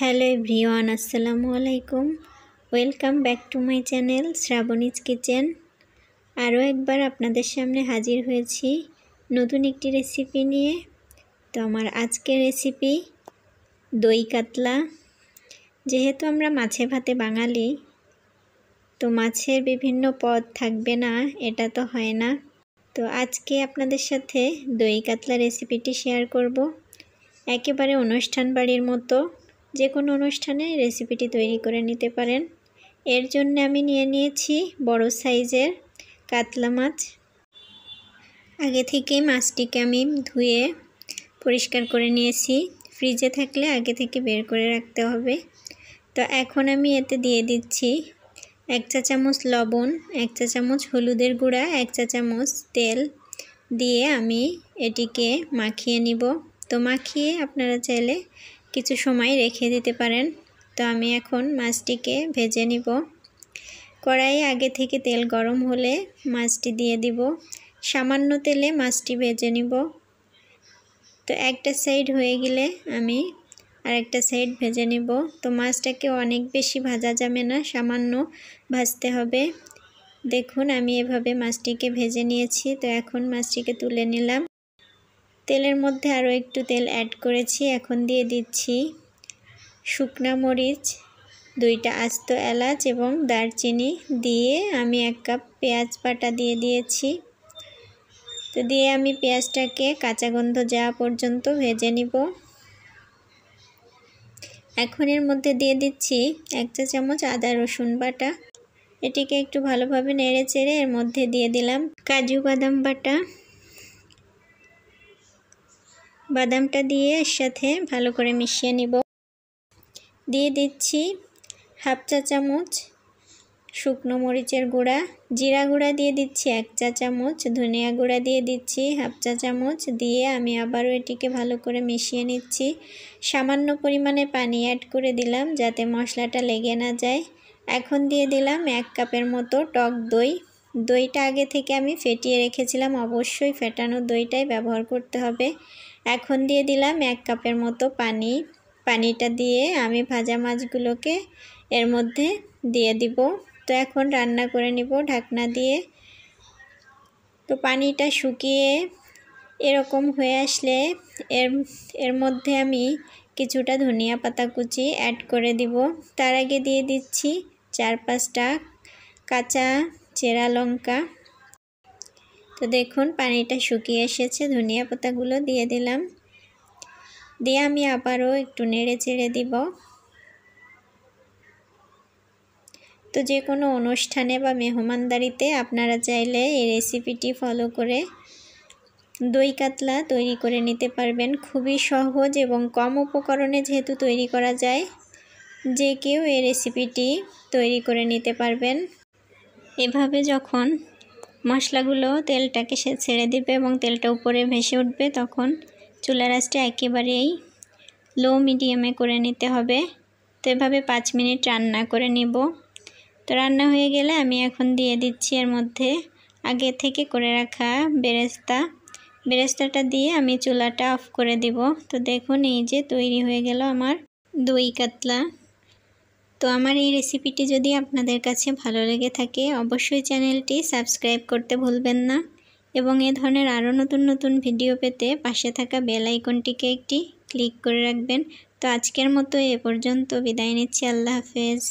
Hello everyone, আসসালামু আলাইকুম। Welcome back to my channel Shrabani's kitchen. আরও একবার আপনাদের সামনে হাজির হয়েছি নতুন একটি রেসিপি নিয়ে। তো আমার আজকের রেসিপি দই কাতলা। যেহেতু আমরা মাছে ভাতে বাঙালি, তো মাছের বিভিন্ন পদ থাকবে না এটা তো হয় না। তো আজকে আপনাদের সাথে দই কাতলা রেসিপিটি শেয়ার করব। একেবারে অনুষ্ঠান বাড়ির মতো যে কোনো অনুষ্ঠানে রেসিপিটি তৈরি করে নিতে পারেন। এর জন্য আমি নিয়ে নিয়েছি বড় সাইজের কাতলা মাছ। আগে থেকে মাছটিকে আমি ধুয়ে পরিষ্কার করে নিয়েছি। ফ্রিজে থাকলে আগে থেকে বের করে রাখতে হবে। তো এখন আমি এতে দিয়ে দিচ্ছি 1 চা চামচ লবণ, 1 চা চামচ হলুদের গুঁড়া, 1 চা চামচ তেল দিয়ে আমি এটিকে মাখিয়ে নিব। তো মাখিয়ে আপনারা চাইলে কিছু সময় রেখে দিতে পারেন। তো আমি এখন মাছটিকে ভেজে নিব। কড়াইয়ে আগে থেকে তেল গরম হলে মাছটি দিয়ে দিব। সামান্য তেলে মাছটি ভেজে নিব। তো একটা সাইড হয়ে গেলে আমি আরেকটা সাইড ভেজে নিব। তো মাছটাকে অনেক বেশি ভাজা যাবে না, সামান্য ভাজতে হবে। দেখুন আমি এভাবে মাছটিকে ভেজে নিয়েছি। তো এখন মাছটিকে তুলে নিলাম। তেলের মধ্যে আরও একটু তেল অ্যাড করেছি। এখন দিয়ে দিচ্ছি শুকনা মরিচ, 2টা আস্ত এলাচ এবং দারচিনি দিয়ে আমি 1 কাপ পেঁয়াজ বাটা দিয়ে দিয়েছি। তো দিয়ে আমি পেঁয়াজটাকে কাঁচা গন্ধ যাওয়া পর্যন্ত ভেজে নিব। এখন এর মধ্যে দিয়ে দিচ্ছি 1 চা চামচ আদা রসুন বাটা। এটিকে একটু ভালোভাবে নেড়ে চেড়ে এর মধ্যে দিয়ে দিলাম কাজু বাদাম বাটা। বাদামটা দিয়ে এর সাথে ভালো করে মিশিয়ে নিব। দিয়ে দিচ্ছি 1/2 চা চামচ শুকনো মরিচের গুঁড়া, জিরা গুঁড়া দিয়ে দিচ্ছি 1 চা চামচ, ধনিয়া গুঁড়া দিয়ে দিচ্ছি 1/2 চা চামচ। দিয়ে আমি আবারও এটিকে ভালো করে মিশিয়ে নিচ্ছি। সামান্য পরিমাণে পানি অ্যাড করে দিলাম যাতে মশলাটা লেগে না যায়। এখন দিয়ে দিলাম 1 কাপের মতো টক দই। দইটা আগে থেকে আমি ফেটিয়ে রেখেছিলাম, অবশ্যই ফেটানো দইটাই ব্যবহার করতে হবে। এখন দিয়ে দিলাম 1 কাপের মতো পানি। পানিটা দিয়ে আমি ভাজা মাছগুলোকে এর মধ্যে দিয়ে দিব। তো এখন রান্না করে নিব ঢাকনা দিয়ে। তো পানিটা শুকিয়ে এরকম হয়ে আসলে এর মধ্যে আমি কিছুটা ধনিয়া পাতা কুচি অ্যাড করে দিব। তার আগে দিয়ে দিচ্ছি 4-5টা কাঁচা চেরা লঙ্কা। তো দেখুন পানিটা শুকিয়ে এসেছে, ধনিয়া পাতাগুলো দিয়ে দিলাম। দিয়ে আমি আবারও একটু নেড়ে চেড়ে দিব। তো যে কোনো অনুষ্ঠানে বা মেহমানদারিতে আপনারা চাইলে এই রেসিপিটি ফলো করে দই কাতলা তৈরি করে নিতে পারবেন। খুবই সহজ এবং কম উপকরণে যেহেতু তৈরি করা যায়, যে কেউ এই রেসিপিটি তৈরি করে নিতে পারবেন। এভাবে যখন মশলাগুলো তেলটাকে ছেড়ে দিবে এবং তেলটা উপরে ভেসে উঠবে, তখন চুলার আঁচটা একেবারেই লো মিডিয়ামে করে নিতে হবে। তো এভাবে 5 মিনিট রান্না করে নিব। তো রান্না হয়ে গেলে আমি এখন দিয়ে দিচ্ছি এর মধ্যে আগে থেকে করে রাখা বেরেস্তাটা দিয়ে আমি চুলাটা অফ করে দিব। তো দেখুন এই যে তৈরি হয়ে গেল আমার দই কাতলা। তো আমার এই রেসিপিটি যদি আপনাদের কাছে ভালো লেগে থাকে, অবশ্যই চ্যানেলটি সাবস্ক্রাইব করতে ভুলবেন না এবং এ ধরনের আরও নতুন নতুন ভিডিও পেতে পাশে থাকা বেল আইকনটিকে একটি ক্লিক করে রাখবেন। তো আজকের মতো এ পর্যন্ত বিদায় নিচ্ছি। আল্লাহ হাফেজ।